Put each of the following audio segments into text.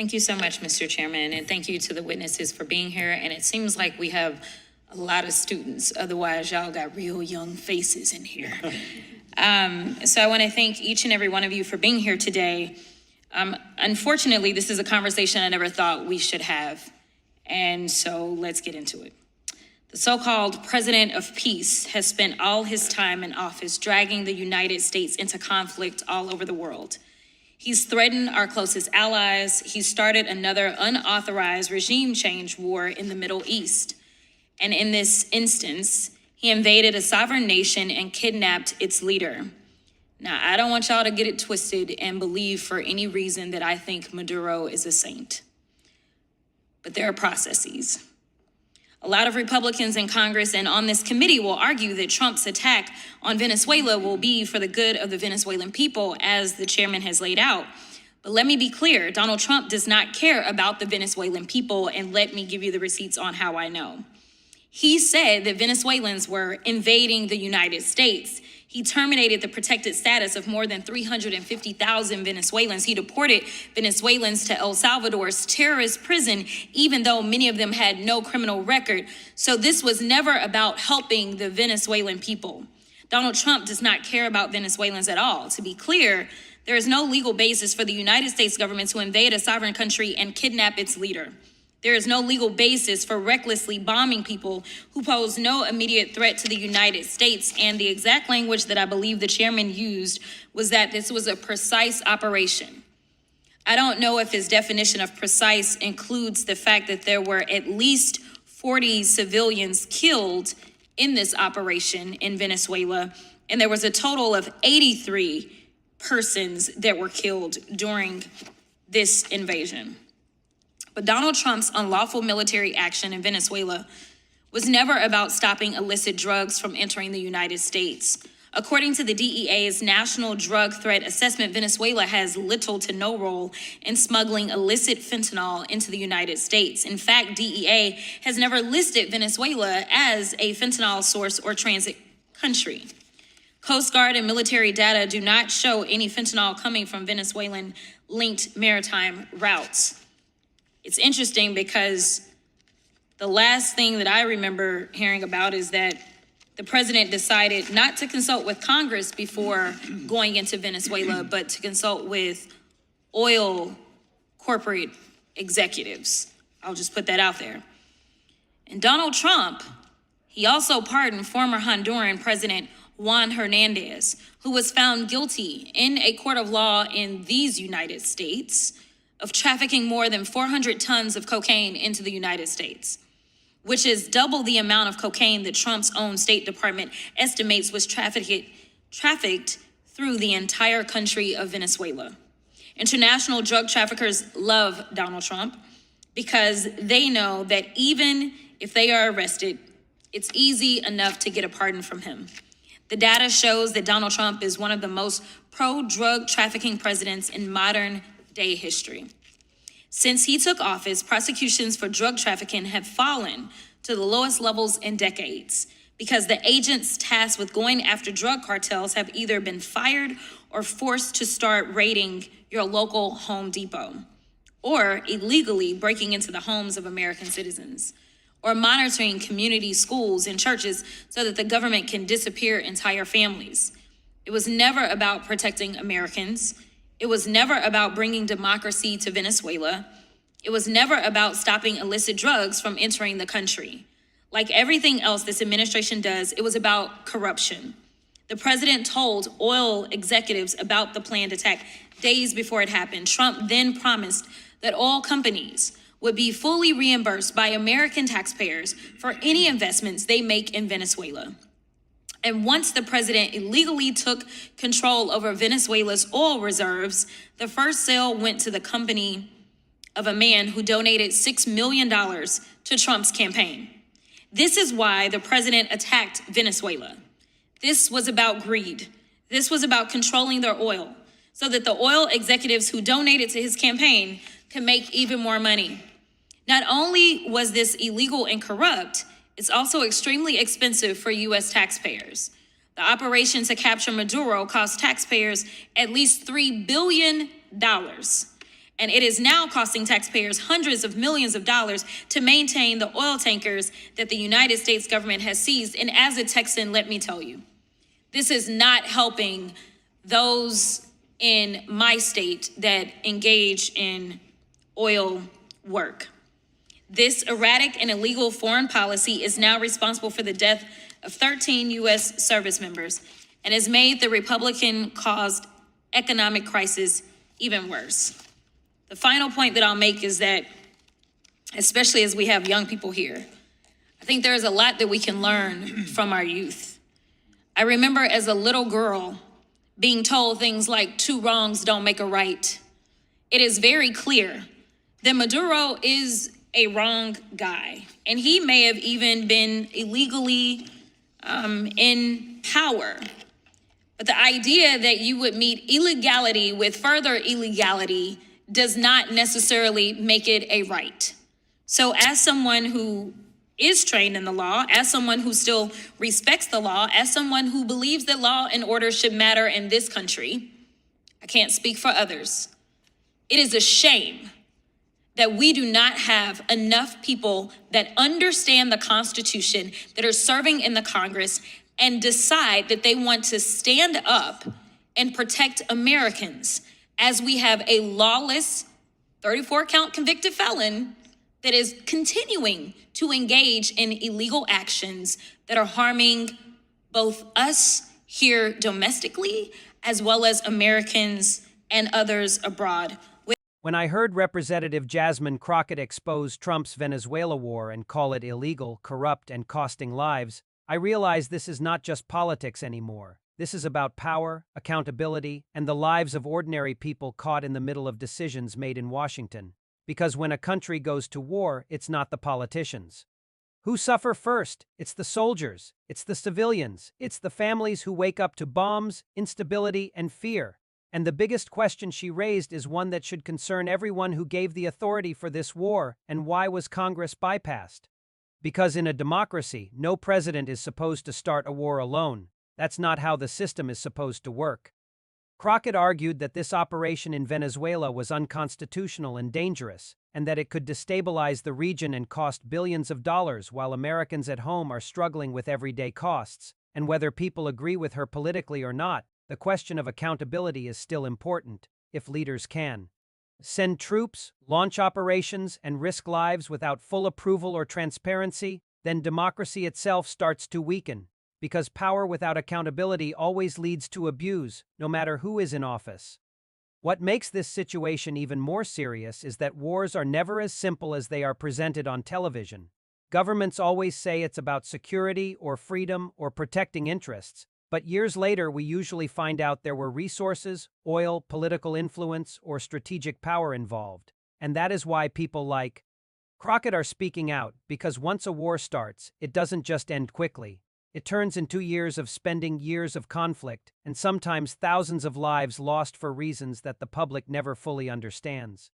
Thank you so much, Mr. Chairman, and thank you to the witnesses for being here. And it seems like we have a lot of students. Otherwise, y'all got real young faces in here. So I want to thank each and every one of you for being here today. Unfortunately, this is a conversation I never thought we should have. And so let's get into it. The so-called president of peace has spent all his time in office dragging the United States into conflict all over the world. He's threatened our closest allies. He started another unauthorized regime change war in the Middle East. And in this instance, he invaded a sovereign nation and kidnapped its leader. Now, I don't want y'all to get it twisted and believe for any reason that I think Maduro is a saint. But there are processes. A lot of Republicans in Congress and on this committee will argue that Trump's attack on Venezuela will be for the good of the Venezuelan people, as the chairman has laid out. But let me be clear, Donald Trump does not care about the Venezuelan people, and let me give you the receipts on how I know. He said that Venezuelans were invading the United States. He terminated the protected status of more than 350,000 Venezuelans. He deported Venezuelans to El Salvador's terrorist prison, even though many of them had no criminal record. So this was never about helping the Venezuelan people. Donald Trump does not care about Venezuelans at all. To be clear, there is no legal basis for the United States government to invade a sovereign country and kidnap its leader. There is no legal basis for recklessly bombing people who pose no immediate threat to the United States. And the exact language that I believe the chairman used was that this was a precise operation. I don't know if his definition of precise includes the fact that there were at least 40 civilians killed in this operation in Venezuela, and there was a total of 83 persons that were killed during this invasion. But Donald Trump's unlawful military action in Venezuela was never about stopping illicit drugs from entering the United States. According to the DEA's National Drug Threat Assessment, Venezuela has little to no role in smuggling illicit fentanyl into the United States. In fact, DEA has never listed Venezuela as a fentanyl source or transit country. Coast Guard and military data do not show any fentanyl coming from Venezuelan-linked maritime routes. It's interesting because the last thing that I remember hearing about is that the president decided not to consult with Congress before going into Venezuela, but to consult with oil corporate executives. I'll just put that out there. And Donald Trump, he also pardoned former Honduran President Juan Hernandez, who was found guilty in a court of law in these United States of trafficking more than 400 tons of cocaine into the United States, which is double the amount of cocaine that Trump's own State Department estimates was trafficked through the entire country of Venezuela. International drug traffickers love Donald Trump because they know that even if they are arrested, it's easy enough to get a pardon from him. The data shows that Donald Trump is one of the most pro-drug trafficking presidents in modern day history. Since he took office, prosecutions for drug trafficking have fallen to the lowest levels in decades because the agents tasked with going after drug cartels have either been fired or forced to start raiding your local Home Depot, or illegally breaking into the homes of American citizens, or monitoring community schools and churches so that the government can disappear entire families. It was never about protecting Americans. It was never about bringing democracy to Venezuela. It was never about stopping illicit drugs from entering the country. Like everything else this administration does, it was about corruption. The president told oil executives about the planned attack days before it happened. Trump then promised that oil companies would be fully reimbursed by American taxpayers for any investments they make in Venezuela. And once the president illegally took control over Venezuela's oil reserves, the first sale went to the company of a man who donated $6 million to Trump's campaign. This is why the president attacked Venezuela. This was about greed. This was about controlling their oil so that the oil executives who donated to his campaign could make even more money. Not only was this illegal and corrupt, it's also extremely expensive for U.S. taxpayers. The operation to capture Maduro cost taxpayers at least $3 billion. And it is now costing taxpayers hundreds of millions of dollars to maintain the oil tankers that the United States government has seized. And as a Texan, let me tell you, this is not helping those in my state that engage in oil work. This erratic and illegal foreign policy is now responsible for the death of 13 U.S. service members and has made the Republican-caused economic crisis even worse. The final point that I'll make is that, especially as we have young people here, I think there is a lot that we can learn from our youth. I remember as a little girl being told things like 2 wrongs don't make a right. It is very clear that Maduro is a wrong guy, and he may have even been illegally in power. But the idea that you would meet illegality with further illegality does not necessarily make it a right. So as someone who is trained in the law, as someone who still respects the law, as someone who believes that law and order should matter in this country, I can't speak for others. It is a shame that we do not have enough people that understand the Constitution, that are serving in the Congress, and decide that they want to stand up and protect Americans, as we have a lawless 34-count convicted felon that is continuing to engage in illegal actions that are harming both us here domestically as well as Americans and others abroad. When I heard Rep.Jasmine Crockett expose Trump's Venezuela war and call it illegal, corrupt, and costing lives, I realized this is not just politics anymore. This is about power, accountability, and the lives of ordinary people caught in the middle of decisions made in Washington. Because when a country goes to war, it's not the politicians. Who suffer first? It's the soldiers. It's the civilians. It's the families who wake up to bombs, instability, and fear. And the biggest question she raised is one that should concern everyone who gave the authority for this war, and why was Congress bypassed? Because in a democracy, no president is supposed to start a war alone. That's not how the system is supposed to work. Crockett argued that this operation in Venezuela was unconstitutional and dangerous, and that it could destabilize the region and cost billions of dollars while Americans at home are struggling with everyday costs. And whether people agree with her politically or not, the question of accountability is still important, if leaders can send troops, launch operations, and risk lives without full approval or transparency, then democracy itself starts to weaken, because power without accountability always leads to abuse, no matter who is in office. What makes this situation even more serious is that wars are never as simple as they are presented on television. Governments always say it's about security or freedom or protecting interests, but years later we usually find out there were resources, oil, political influence, or strategic power involved. And that is why people like Crockett are speaking out, because once a war starts, it doesn't just end quickly. It turns into years of spending, years of conflict, and sometimes thousands of lives lost for reasons that the public never fully understands.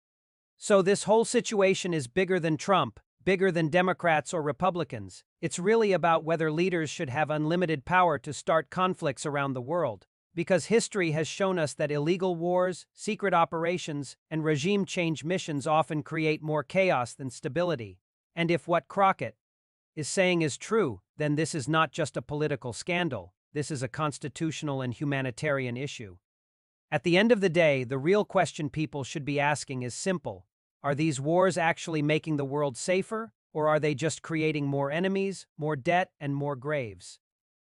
So this whole situation is bigger than Trump, bigger than Democrats or Republicans. It's really about whether leaders should have unlimited power to start conflicts around the world. Because history has shown us that illegal wars, secret operations, and regime change missions often create more chaos than stability. And if what Crockett is saying is true, then this is not just a political scandal. This is a constitutional and humanitarian issue. At the end of the day, the real question people should be asking is simple. Are these wars actually making the world safer, or are they just creating more enemies, more debt, and more graves?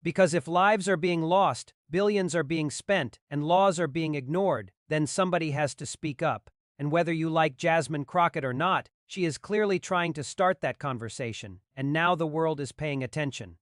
Because if lives are being lost, billions are being spent, and laws are being ignored, then somebody has to speak up. And whether you like Jasmine Crockett or not, she is clearly trying to start that conversation, and now the world is paying attention.